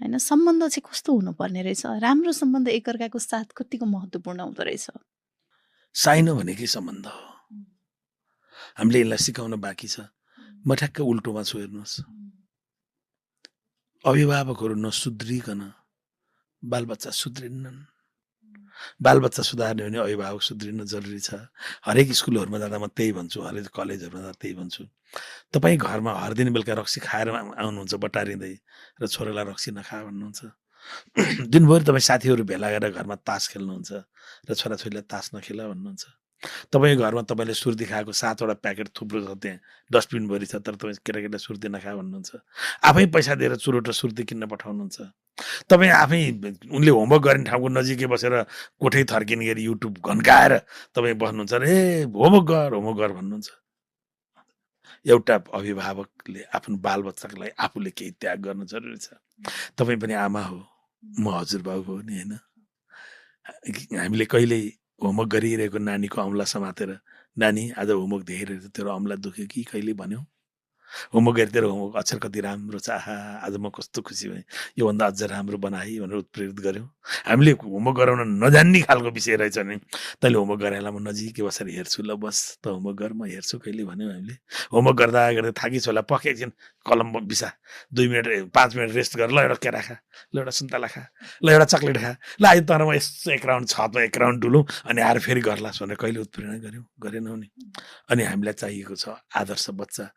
होइन सम्बन्ध चाहिँ कस्तो हुनुपर्ने रहेछ राम्रो सम्बन्ध एकअर्काको साथ कतिको महत्त्वपूर्ण हुँदो रहेछ साइनो भनेकै सम्बन्ध हो हामीले यसलाई सिकाउन बाँकी छ म ठ्याक्क उल्टोमा छु हेर्नुहोस् अभिभावकहरू नसुध्रिकन बालबच्चा सुध्रिन्नन् बालबच्चा सुधार्ने भने अभिभावक सुध्रिन जरुरी छ हरेक स्कुलहरूमा जाँदा म त्यही भन्छु हरेक कलेजहरूमा जाँदा त्यही भन्छु तपाईँ घरमा हर दिन बेलुका रक्सी खाएर आउनुहुन्छ बटारिँदै र छोरालाई रक्सी नखा भन्नुहुन्छ दिनभरि तपाईँ साथीहरू भेला गरेर घरमा तास खेल्नुहुन्छ र छोराछोरीलाई तास नखेला भन्नुहुन्छ तपाईँको घरमा तपाईँले सुर्ती खाएको 7वटा प्याकेट थुप्रो छ त्यहाँ डस्टबिनभरि छ तर तपाईँ केटाकेटा सुर्ती नखा भन्नुहुन्छ आफै पैसा दिएर चुरोट र सुर्ती किन्न पठाउनुहुन्छ तपाईँ आफै उनले होमवर्क गर्ने ठाउँको नजिकै बसेर कोठै थर्किने गरी युट्युब घन्काएर तपाईँ बस्नुहुन्छ र ए होमवर्क गर भन्नुहुन्छ एउटा अभिभावकले आफ्नो बालबच्चाको लागि आफूले केही त्याग गर्न जरुरी छ तपाईँ पनि आमा हो म हजुरबाउ हो नि होइन हामीले कहिल्यै होमवर्क गरिरहेको नानीको औँला समातेर नानी आज होमवर्क देखिरहेको तेरो औँला दुख्यो कि कहिले भन्यौ होमवर्क गरी तेरो होमवर्क अक्षर कति राम्रो छ आहा आज म कस्तो खुसी भएँ योभन्दा अझ राम्रो बनाए भनेर उत्प्रेरित गऱ्यौँ हामीले होमवर्क गराउन नजान्ने खालको विषय रहेछ नि तैँले होमवर्क गराएला म नजिकै बसेर हेर्छु ल बस त होमवर्क गर म हेर्छु कहिले भन्यौँ हामीले होमवर्क गर्दा गर्दा थाकी छोला पख एकछिन कलम बिसा 2 मिनट 5 मिनट रेस्ट गर ल एउटा केरा खा ल एउटा सुन्तला खा ल एउटा चक्लेट खा ल आज तर म यस्तो एक राउन्ड छतमा एक राउन्ड डुलौँ अनि आएर फेरि गर्लास् भनेर कहिले उत्प्रेरणा गऱ्यौँ गरेनौँ नि अनि हामीलाई चाहिएको छ आदर्श बच्चा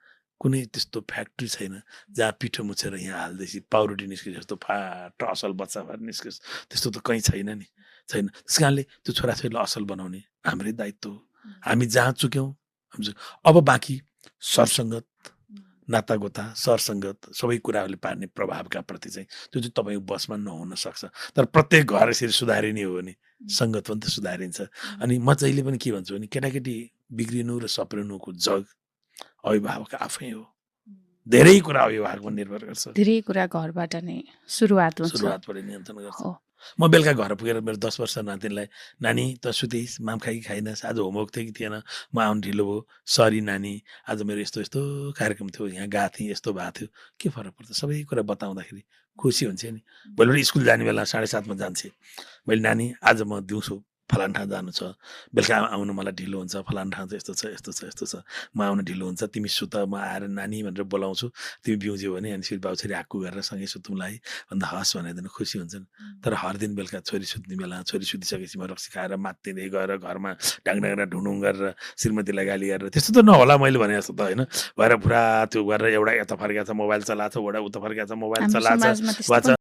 कुनै त्यस्तो फ्याक्ट्री छैन जहाँ पिठो मुछेर यहाँ हाल्दैछ पाउरोटी निस्किन्छ जस्तो फाट असल बच्चा भएर निस्कियोस् त्यस्तो त कहीँ छैन नि छैन त्यस कारणले त्यो छोराछोरीलाई असल बनाउने हाम्रै दायित्व हो हामी जहाँ चुक्यौँ अब बाँकी सरसङ्गत नातागोता सरसङ्गत सबै कुराहरूले पार्ने प्रभावका प्रति चाहिँ त्यो चाहिँ तपाईँको बसमा नहुन सक्छ तर प्रत्येक घर यसरी सुधारिने हो भने सङ्गत पनि त सुधारिन्छ अनि म जहिले पनि के भन्छु भने केटाकेटी बिग्रिनु र सप्रिनुको जग अभिभावक आफै हो धेरै कुरा अभिभावकमा निर्भर गर्छ धेरै कुरा घरबाट नै सुरुवात हुन्छ सुरुवातबाट नियन्त्रण गर्छ म बेलुका घर पुगेर मेरो 10 वर्ष नातिनीलाई नानी त सुतेइस् माम खाइ कि खाइनस् आज होमवर्क थियो कि थिएन म आउनु ढिलो भयो सरी नानी आज मेरो यस्तो यस्तो कार्यक्रम थियो यहाँ गएको थिएँ यस्तो भएको थियो के फरक पर्छ सबै कुरा बताउँदाखेरि खुसी हुन्छ नि भोलिपल्ट स्कुल जाने बेला 7:30 जान्छे मैले नानी आज म दिउँसो फलान ठाउँ जानु छ बेलुका आउनु मलाई ढिलो हुन्छ फलान ठाउँ चाहिँ यस्तो छ यस्तो छ यस्तो छ म आउनु ढिलो हुन्छ तिमी सुत म आएर नानी भनेर बोलाउँछु तिमी बिउज्यौ भने अनि फेरि बाउछोरी हाक्कु गरेर सँगै सुतौँलाई भन्दा हस् भनेर खुसी हुन्छन् तर हर दिन बेलुका छोरी सुत्ने बेला छोरी सुतिसकेपछि म रक्सी खाएर मात्तिँदै गएर घरमा डाङडाङ्रा ढुङढुङ गरेर श्रीमतीलाई गाली गरेर त्यस्तो त नहोला मैले भने जस्तो त होइन भएर पुरा त्यो गरेर एउटा यता फर्केको छ मोबाइल चलाएको छ एउटा उता फर्केको छ मोबाइल चलाएको छ